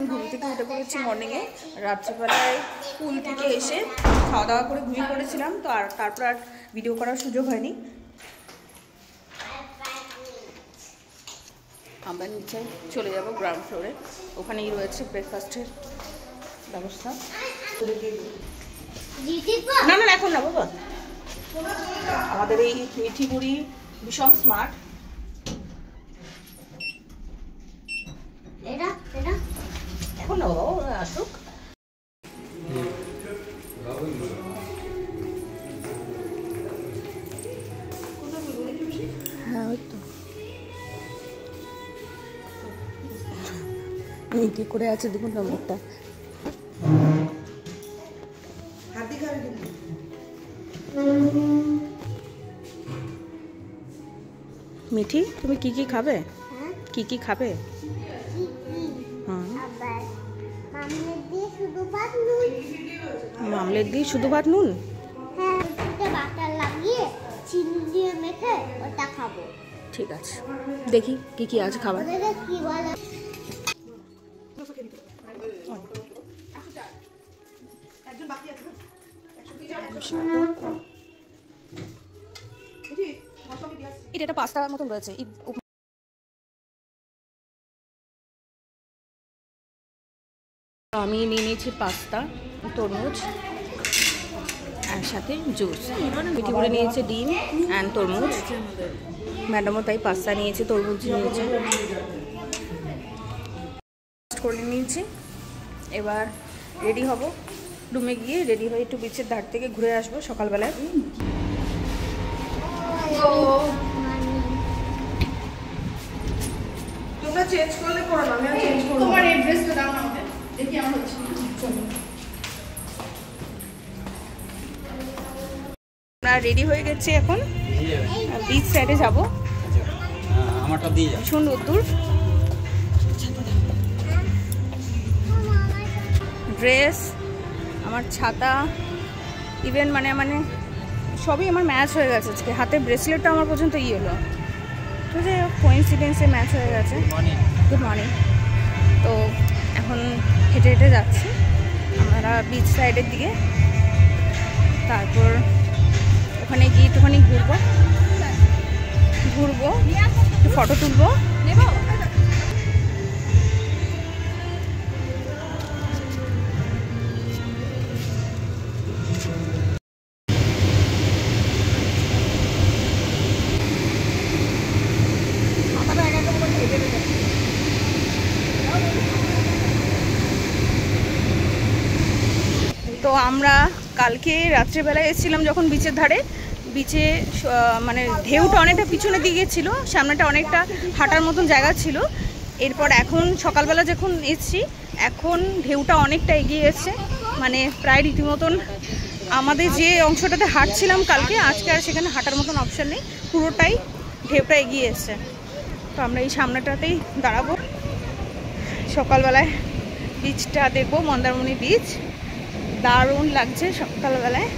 ঘুম থেকে উঠে পড়েছি মর্নিংয়ে। রাত্রিবেলায় স্কুল থেকে এসে খাওয়া দাওয়া করে ঘুমিয়ে পড়েছিলাম, তো তারপর আর ভিডিও করার সুযোগ হয়নি। আমরা নিচে চলে যাব গ্রাউন্ড ফ্লোরে, ওখানেই রয়েছে ব্রেকফাস্টের ব্যবস্থা। না না এখন না বাবা, আমাদের এই মিঠি বুড়ি ভীষণ স্মার্ট। এখন না বাবা, আসুক। হ্যাঁ ওই তো কি করে আছে দেখুন না মুখটা। মিঠি, তুমি কি কি খাবে? কি কি খাবে? মামলেট দিয়ে শুধু ভাত নুন? ঠিক আছে, দেখি কি কি আছে খাবার। এটা পাস্তার মতন রয়েছে। আমি নিয়ে নিয়েছি পাস্তা, তরমুজ আর সাথে জুস। মিঠি করে নিয়েছে ডিম অ্যান্ড তরমুজ। ম্যাডামও তাই পাস্তা নিয়েছে, তরমুজ নিয়েছে। করে নিয়েছি, এবার রেডি হব। রুমে গিয়ে রেডি হয়ে একটু বিচের ধার থেকে ঘুরে আসবো সকালবেলায়। তোমরা চেঞ্জ করলে করো না, আমি চেঞ্জ করব। তোমার অ্যাড্রেসটা দাও না আমাকে, দেখি আমার হচ্ছে। চলো আমরা রেডি হয়ে গেছি, এখন বিচ সাইডে যাব। আমারটা দিয়ে যাও, ভীষণ রোদ্দুর। ড্রেস, আমার ছাতা, ইভেন মানে সবই আমার ম্যাচ হয়ে গেছে আজকে। হাতে ব্রেসলেটটা আমার পর্যন্ত হলো, তো যে কোইন্সিডেন্সে ম্যাচ হয়ে গেছে। Good morning. তো এখন হেঁটে হেঁটে যাচ্ছি আমরা বিচ সাইডের দিকে, তারপর ওখানে গিয়ে একটুখানি ঘুরবো, একটু ফটো তুলবো। তো আমরা কালকে রাত্রেবেলায় এসেছিলাম যখন বিচের ধারে, বিচে মানে ঢেউটা অনেকটা পিছনের দিকে ছিল, সামনেটা অনেকটা হাঁটার মতন জায়গা ছিল। এরপর এখন সকালবেলা যখন এসেছি, এখন ঢেউটা অনেকটা এগিয়ে এসছে, মানে প্রায় রীতিমতন আমাদের যে অংশটাতে হাঁটছিলাম কালকে, আজকে আর সেখানে হাঁটার মতন অপশান নেই, পুরোটাই ঢেউটা এগিয়ে এসছে। তো আমরা এই সামনেটাতেই দাঁড়াবো, সকালবেলায় বিচটা দেখবো, মন্দারমণি বিচ। দারুণ লাগছে সকালবেলায়,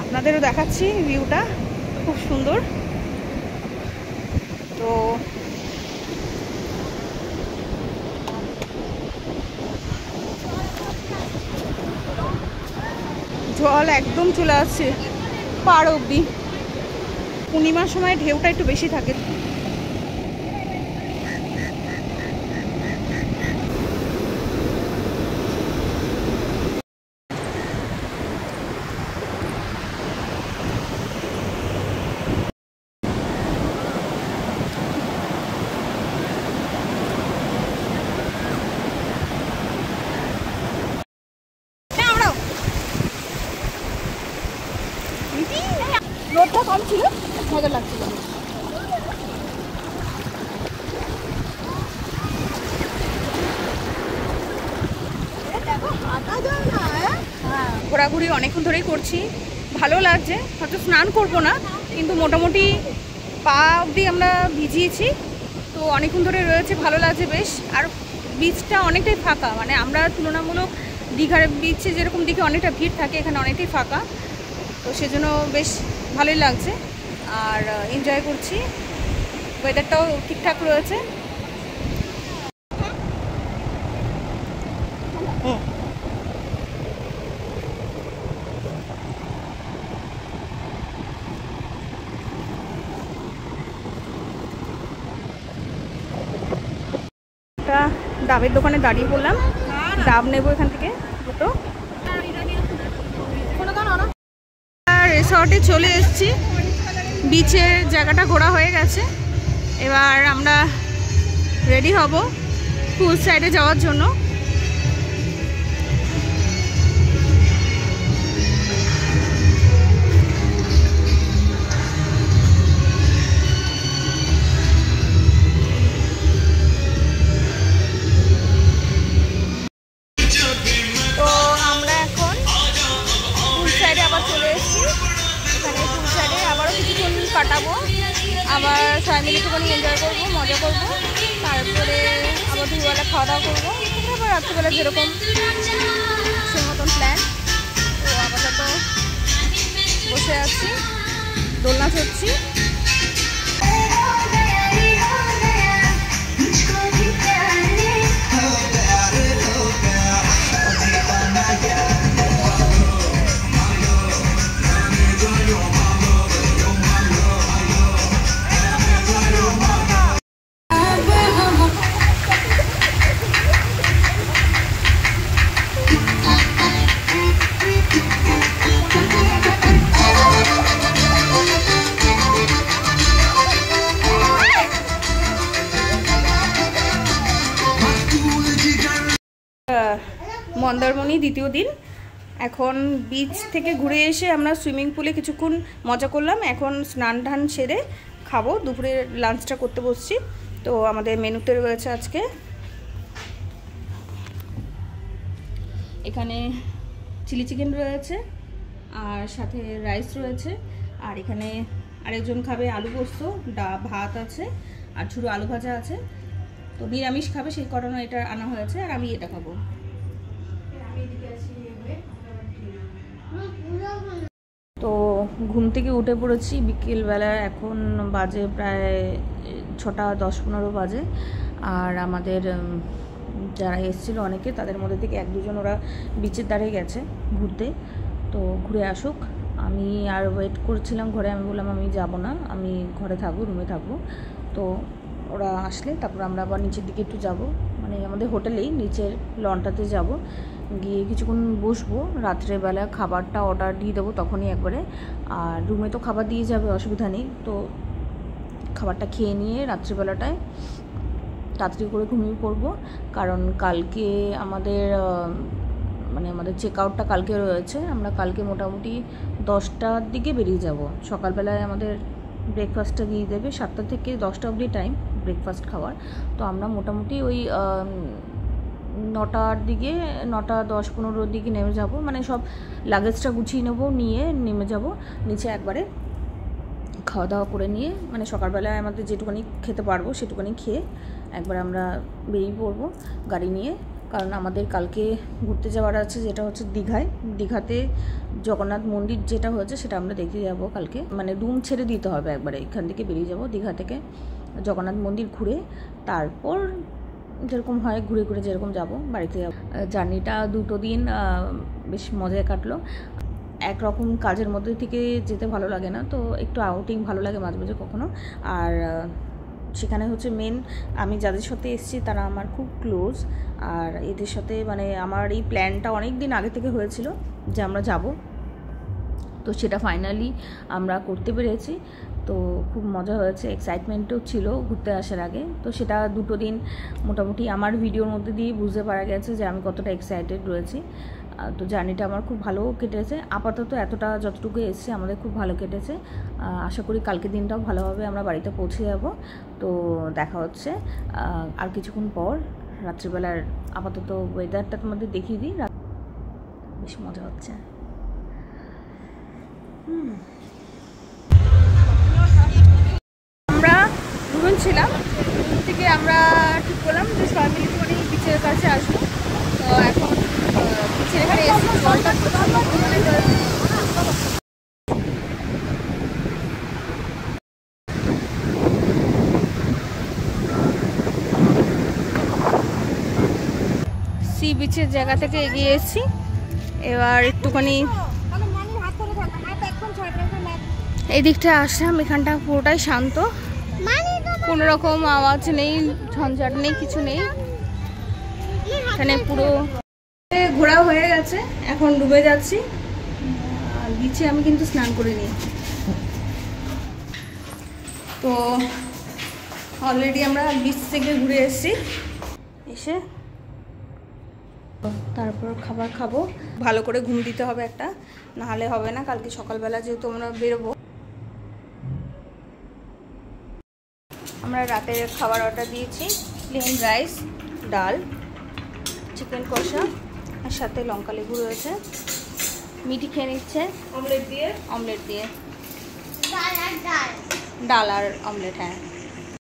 আপনাদেরও দেখাচ্ছি ভিউটা, খুব সুন্দর। তো জল একদম চলে আসছে পাড় অবধি। পূর্ণিমার সময় ঢেউটা একটু বেশি থাকে। রোদটা কম ছিল, মজা লাগছিল। ঘোরাঘুরি অনেকক্ষণ ধরেই করছি, ভালো লাগছে। হয়তো স্নান করব না, কিন্তু মোটামুটি পা অবধি আমরা ভিজিয়েছি, তো অনেকক্ষণ ধরে রয়েছে, ভালো লাগছে বেশ। আর বিচটা অনেকটাই ফাঁকা, মানে আমরা তুলনামূলক দীঘার বিচে যেরকম দিকে অনেকটা ভিড় থাকে, এখানে অনেকটাই ফাঁকা, তো সেজন্য বেশ ভালোই লাগছে আর এনজয় করছি। ওয়েদারটাও ঠিকঠাক রয়েছে। একটা ডাবের দোকানে দাঁড়িয়ে পড়লাম, ডাব নেবো এখান থেকে দুটো। রিসর্টে চলে এসেছি, বিচের জায়গাটা ঘোরা হয়ে গেছে, এবার আমরা রেডি হব পুল সাইডে যাওয়ার জন্য। তো আমরা এখন পুল সাইডে আবার চলে এসেছি, এখানে পুল সাইডে আবারও কিছুক্ষণ কাটাবো, আবার সবাই মিলে একটুখানি এনজয় করবো, মজা করবো, তারপরে আবার দুবেলা খাওয়া দাওয়া করবো, আবার রাত্রিবেলা যেরকম সে মতন প্ল্যান। তো আপাতত বসে আছি, দোলনা চড়ছি। মন্দারমণি দ্বিতীয় দিন, এখন বিচ থেকে ঘুরে এসে আমরা সুইমিং পুলে কিছুক্ষণ মজা করলাম, এখন স্নান টান সেরে খাবো, দুপুরে লাঞ্চটা করতে বসছি। তো আমাদের মেনুতে রয়েছে আজকে এখানে চিলি চিকেন রয়েছে, আর সাথে রাইস রয়েছে, আর এখানে আরেকজন খাবে আলু পোস্ত, ভাত আছে, আর ঝুড়ো আলু ভাজা আছে। তো নিরামিষ খাবে সেই কারণে এটা আনা হয়েছে, আর আমি এটা খাবো। তো ঘুম থেকে উঠে পড়েছি বিকেলবেলা, এখন বাজে প্রায় 6টা 10-15 বাজে। আর আমাদের যারা এসেছিলো অনেকে, তাদের মধ্যে থেকে 1-2 জন ওরা বিচের ধারে গেছে ঘুরতে, তো ঘুরে আসুক। আমি আর ওয়েট করছিলাম ঘরে, আমি বললাম আমি যাব না, আমি ঘরে থাকবো, রুমে থাকবো। তো ওরা আসলে তারপর আমরা আবার নিচের দিকে একটু যাব, মানে আমাদের হোটেলেই নিচের লনটাতে যাব, গিয়ে কিছুক্ষণ বসবো, রাত্রেবেলা খাবারটা অর্ডার দিয়ে দেবো তখনই একবারে। আর রুমে তো খাবার দিয়ে যাবে, অসুবিধা নেই। তো খাবারটা খেয়ে নিয়ে রাত্রিবেলাটায় তাড়াতাড়ি করে ঘুমিয়ে পড়বো, কারণ কালকে আমাদের আমাদের চেক আউটটা কালকে রয়েছে। আমরা কালকে মোটামুটি 10টার দিকে বেরিয়ে যাব। সকালবেলায় আমাদের ব্রেকফাস্টটা দিয়ে দেবে, 7টা থেকে 10টা অবধি টাইম ব্রেকফাস্ট খাওয়ার। তো আমরা মোটামুটি ওই 9টার দিকে, 9টা 10-15 দিকে নেমে যাব, মানে সব লাগেজটা গুছিয়ে নেবো, নিয়ে নেমে যাব নিচে একবারে, খাওয়া দাওয়া করে নিয়ে, মানে সকালবেলায় আমাদের যেটুকুনি খেতে পারবো সেটুকুনি খেয়ে একবার আমরা বেরিয়ে পড়বো গাড়ি নিয়ে। কারণ আমাদের কালকে ঘুরতে যাওয়ার আছে, যেটা হচ্ছে দীঘাতে জগন্নাথ মন্দির যেটা হয়েছে সেটা আমরা দেখতে যাব কালকে। মানে রুম ছেড়ে দিতে হবে, একবারে এখান থেকে বেরিয়ে যাব, দীঘা থেকে জগন্নাথ মন্দির ঘুরে তারপর যেরকম হয় ঘুরে ঘুরে যেরকম যাব বাড়িতে যাব। জার্নিটা 2 দিন বেশ মজায় কাটলো। একরকম কাজের মধ্যে থেকে যেতে ভালো লাগে না, তো একটু আউটিং ভালো লাগে মাঝে মাঝে কখনো। আর সেখানে হচ্ছে মেন, আমি যাদের সাথে এসেছি তারা আমার খুব ক্লোজ, আর এদের সাথে মানে আমার এই প্ল্যানটা অনেক দিন আগে থেকে হয়েছিল যে আমরা যাব, তো সেটা ফাইনালি আমরা করতে পেরেছি। তো খুব মজা হয়েছে, এক্সাইটমেন্টও ছিল ঘুরতে আসার আগে। তো সেটা 2 দিন মোটামুটি আমার ভিডিওর মধ্যে দিয়ে বুঝতে পারা গেছে যে আমি কতটা এক্সাইটেড রয়েছি। তো জার্নিটা আমার খুব ভালো কেটেছে, আপাতত এতটা যতটুকু এসেছে আমাদের খুব ভালো কেটেছে। আশা করি কালকে দিনটাও ভালোভাবে আমরা বাড়িতে পৌঁছে যাব। তো দেখা হচ্ছে আর কিছুক্ষণ পর রাত্রিবেলার। আপাতত ওয়েদারটা তোমাদের দেখিয়ে দিই, বেশ মজা হচ্ছে। আমরা দুজন ছিলাম, থেকে আমরা ঠিক করলাম যে সবাই মিলে একটুখানি বিচের কাছে আসবো। তো এখন বিচের এখানে এসে জলটা সি বিচের জায়গা থেকে এগিয়ে এসেছি, এবার একটুখানি এই দিকটা আসলাম। এখানটা পুরোটাই শান্ত, কোনো রকম আওয়াজ নেই, ঝঞ্ঝাট নেই, কিছু নেই, এখানে পুরো ঘোরা হয়ে গেছে, এখন ডুবে যাচ্ছি। বিচে আমি কিন্তু স্নান করিনি, তো অলরেডি আমরা বিচ থেকে ঘুরে এসেছি। এসে তারপর খাবার খাবো, ভালো করে ঘুম দিতে হবে একটা, নাহলে হবে না। কালকে সকালবেলা যেহেতু আমরা বেরোবো। আমরা রাতের খাবার অর্ডার দিয়েছি, প্লেন রাইস, ডাল, চিকেন কষা, আর সাথে লঙ্কা লেবু রয়েছে। মিটি খেয়ে নিচ্ছে অমলেট দিয়ে, ডাল আর অমলেট। হ্যাঁ।